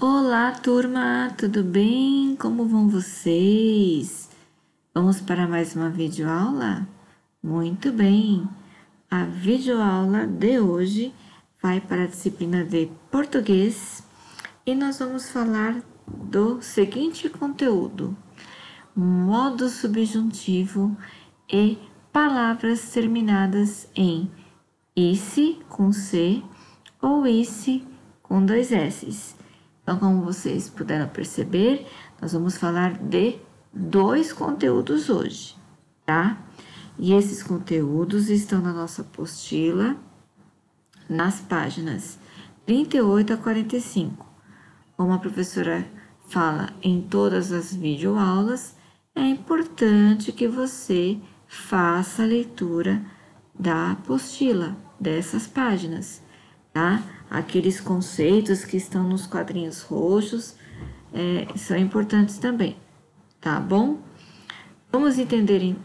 Olá, turma, tudo bem? Como vão vocês? Vamos para mais uma videoaula? Muito bem! A videoaula de hoje vai para a disciplina de português e nós vamos falar do seguinte conteúdo: modo subjuntivo e palavras terminadas em ice com C ou ice com dois S's. Então, como vocês puderam perceber, nós vamos falar de dois conteúdos hoje, tá? E esses conteúdos estão na nossa apostila, nas páginas 38 a 45. Como a professora fala em todas as videoaulas, é importante que você faça a leitura da apostila, dessas páginas, tá? Aqueles conceitos que estão nos quadrinhos roxos são importantes também, tá bom? Vamos entender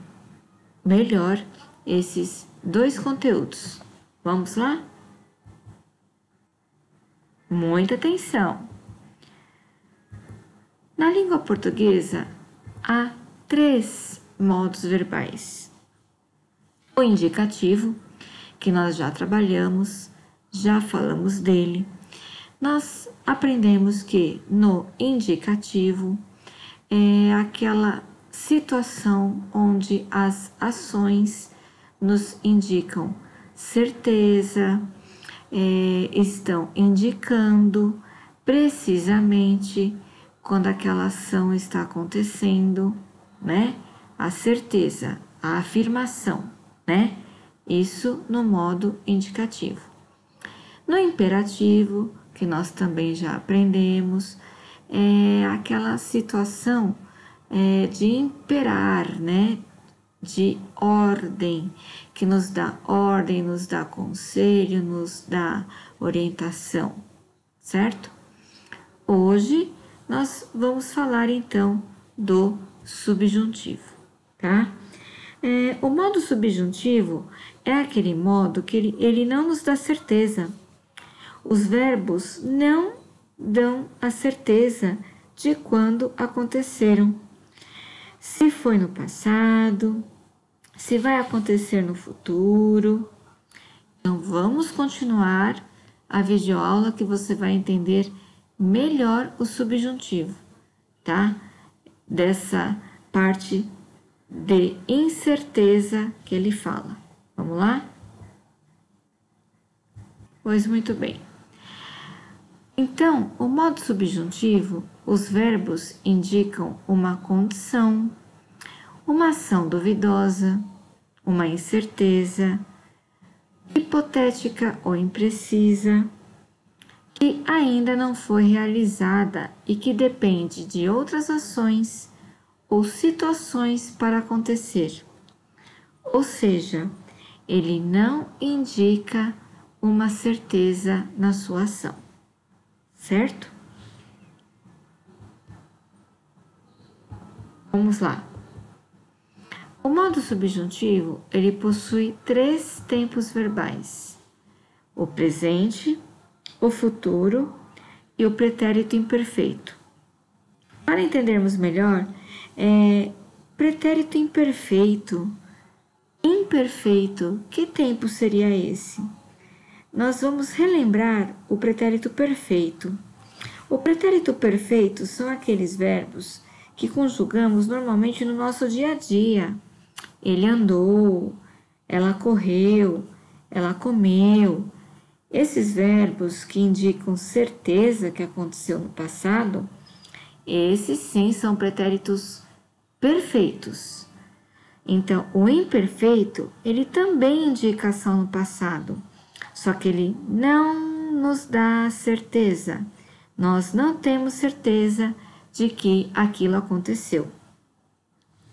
melhor esses dois conteúdos. Vamos lá? Muita atenção! Na língua portuguesa, há 3 modos verbais. O indicativo, que nós já trabalhamos, já falamos dele. Nós aprendemos que no indicativo é aquela situação onde as ações nos indicam certeza, estão indicando precisamente quando aquela ação está acontecendo, né? A certeza, a afirmação, né? Isso no modo indicativo. No imperativo, que nós também já aprendemos, é aquela situação de imperar, né? De ordem, que nos dá ordem, nos dá conselho, nos dá orientação, certo? Hoje nós vamos falar então do subjuntivo, tá? O modo subjuntivo é aquele modo que ele não nos dá certeza. Os verbos não dão a certeza de quando aconteceram. Se foi no passado, se vai acontecer no futuro. Então, vamos continuar a videoaula que você vai entender melhor o subjuntivo, tá? Dessa parte de incerteza que ele fala. Vamos lá? Pois muito bem. Então, o modo subjuntivo, os verbos indicam uma condição, uma ação duvidosa, uma incerteza, hipotética ou imprecisa, que ainda não foi realizada e que depende de outras ações ou situações para acontecer. Ou seja, ele não indica uma certeza na sua ação, certo? Vamos lá. O modo subjuntivo, ele possui 3 tempos verbais: o presente, o futuro e o pretérito imperfeito. Para entendermos melhor, pretérito imperfeito, que tempo seria esse? Nós vamos relembrar o pretérito perfeito. O pretérito perfeito são aqueles verbos que conjugamos normalmente no nosso dia a dia. Ele andou, ela correu, ela comeu. Esses verbos que indicam certeza que aconteceu no passado, esses sim são pretéritos perfeitos. Então, o imperfeito, ele também indica ação no passado, só que ele não nos dá certeza. Nós não temos certeza de que aquilo aconteceu.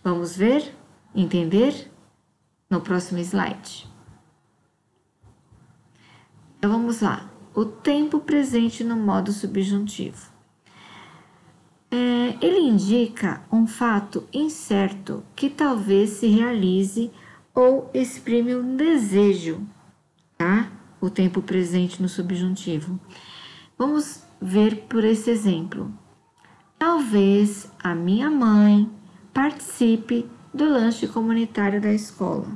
Vamos ver? Entender? No próximo slide. Então, vamos lá. O tempo presente no modo subjuntivo. Ele indica um fato incerto que talvez se realize ou exprime um desejo, tá? O tempo presente no subjuntivo. Vamos ver por esse exemplo. Talvez a minha mãe participe do lanche comunitário da escola.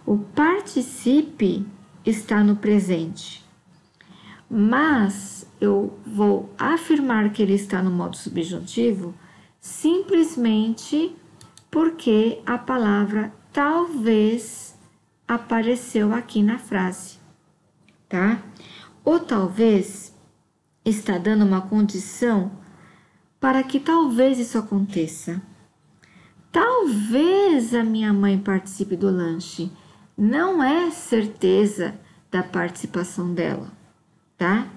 O participe está no presente, mas eu vou afirmar que ele está no modo subjuntivo simplesmente porque a palavra talvez apareceu aqui na frase, tá? O talvez está dando uma condição para que talvez isso aconteça. Talvez a minha mãe participe do lanche. Não é certeza da participação dela, tá?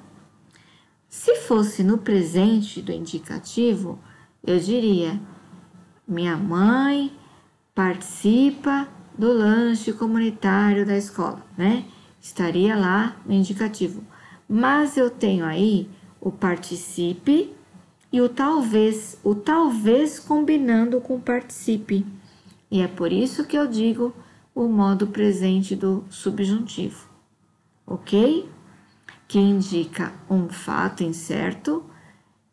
Se fosse no presente do indicativo, eu diria: minha mãe participa do lanche comunitário da escola, né? Estaria lá no indicativo. Mas eu tenho aí o participe e o talvez combinando com o participe. E é por isso que eu digo o modo presente do subjuntivo, ok? Que indica um fato incerto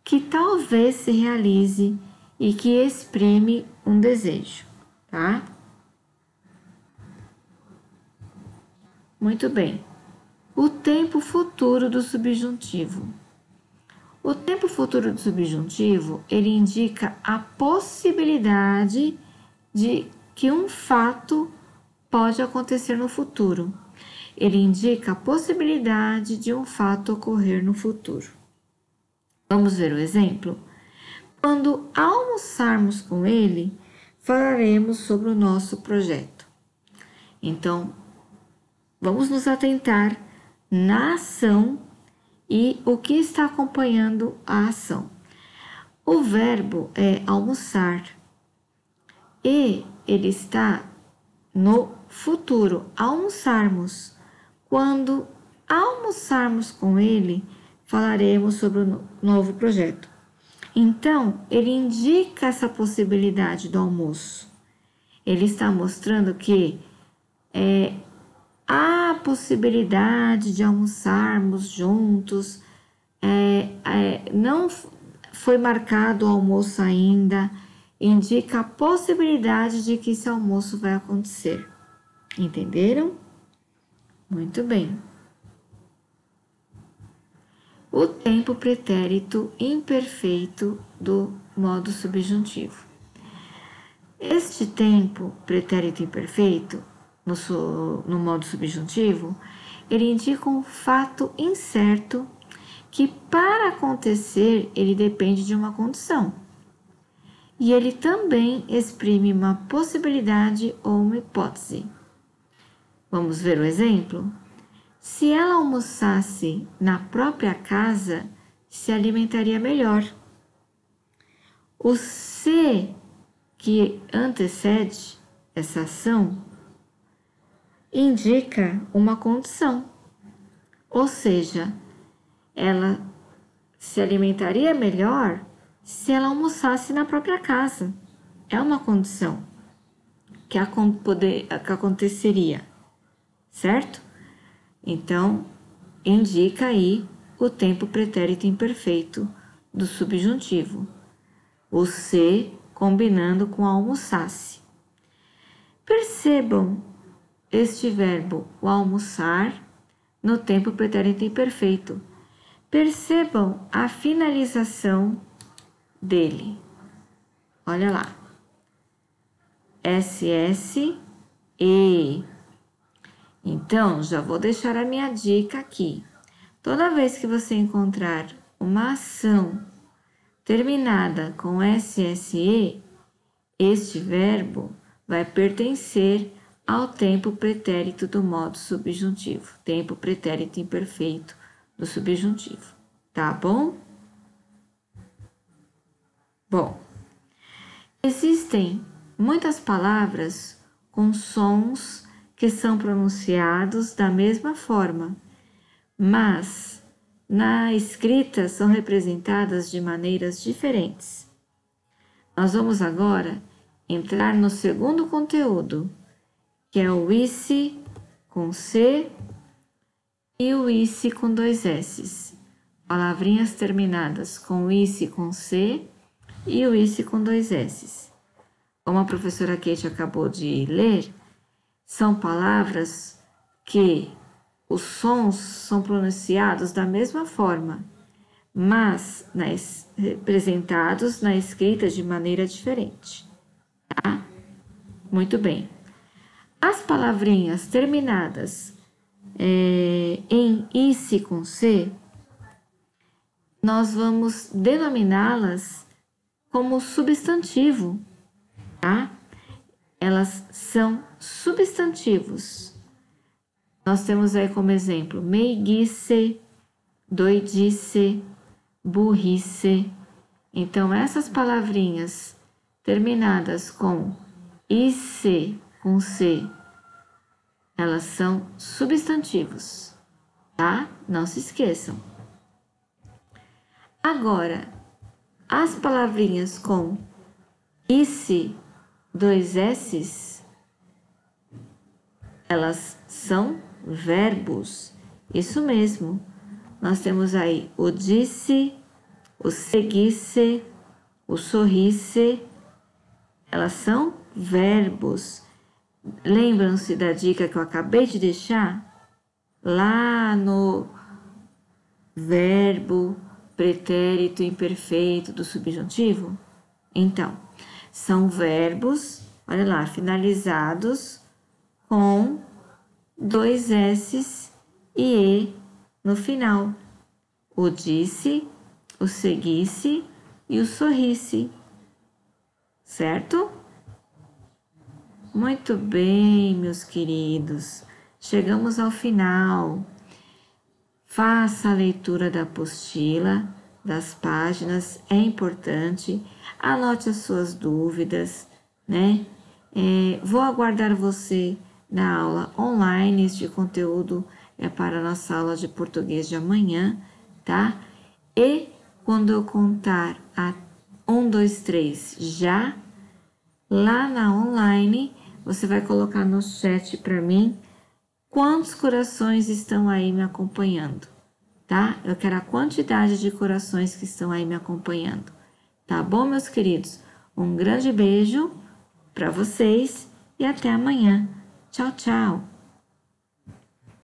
que talvez se realize e que exprime um desejo, tá? Muito bem. O tempo futuro do subjuntivo. O tempo futuro do subjuntivo, ele indica a possibilidade de que um fato pode acontecer no futuro. Ele indica a possibilidade de um fato ocorrer no futuro. Vamos ver o exemplo? Quando almoçarmos com ele, falaremos sobre o nosso projeto. Então, vamos nos atentar na ação e o que está acompanhando a ação. O verbo é almoçar e ele está no futuro, almoçarmos. Quando almoçarmos com ele, falaremos sobre o novo projeto. Então, ele indica essa possibilidade do almoço. Ele está mostrando que há a possibilidade de almoçarmos juntos, não foi marcado o almoço ainda, indica a possibilidade de que esse almoço vai acontecer. Entenderam? Muito bem. O tempo pretérito imperfeito do modo subjuntivo. Este tempo pretérito imperfeito, no modo subjuntivo, ele indica um fato incerto que, para acontecer, ele depende de uma condição. E ele também exprime uma possibilidade ou uma hipótese. Vamos ver o exemplo? Se ela almoçasse na própria casa, se alimentaria melhor. O se que antecede essa ação indica uma condição, ou seja, ela se alimentaria melhor se ela almoçasse na própria casa. É uma condição que aconteceria, certo? Então, indica aí o tempo pretérito imperfeito do subjuntivo, o se combinando com almoçasse. Percebam este verbo, o almoçar, no tempo pretérito imperfeito. Percebam a finalização dele. Olha lá. SS, E. Então, já vou deixar a minha dica aqui. Toda vez que você encontrar uma ação terminada com SSE, este verbo vai pertencer ao tempo pretérito do modo subjuntivo, tempo pretérito imperfeito do subjuntivo, tá bom? Bom, existem muitas palavras com sons que são pronunciados da mesma forma, mas na escrita são representadas de maneiras diferentes. Nós vamos agora entrar no segundo conteúdo, que é o ICE com C e o ICE com 2 S's. palavrinhas terminadas com ICE com C e o ICE com 2 S. Como a professora Kate acabou de ler, são palavras que os sons são pronunciados da mesma forma, mas representados na escrita de maneira diferente. Tá? Muito bem. As palavrinhas terminadas em ICE com C, nós vamos denominá-las como substantivo, tá? Elas são substantivos. Nós temos aí como exemplo meiguice, doidice, burrice. Então, essas palavrinhas terminadas com IC, com C, elas são substantivos, tá? Não se esqueçam. Agora, as palavrinhas com ICE, 2 S's, elas são verbos. Isso mesmo. Nós temos aí o disse, o seguisse, o sorrisse. Elas são verbos. Lembram-se da dica que eu acabei de deixar? Lá no verbo pretérito imperfeito do subjuntivo? Então, são verbos, olha lá, finalizados com 2 S's e E no final. O disse, o seguisse e o sorrisse. Certo? Muito bem, meus queridos. Chegamos ao final. Faça a leitura da apostila, das páginas, é importante. Anote as suas dúvidas, né? Vou aguardar você na aula online. Este conteúdo é para a nossa aula de português de amanhã, tá? E quando eu contar a 1, 2, 3 já, lá na online, você vai colocar no chat para mim quantos corações estão aí me acompanhando, tá? Eu quero a quantidade de corações que estão aí me acompanhando, tá bom, meus queridos? Um grande beijo para vocês e até amanhã. Tchau, tchau!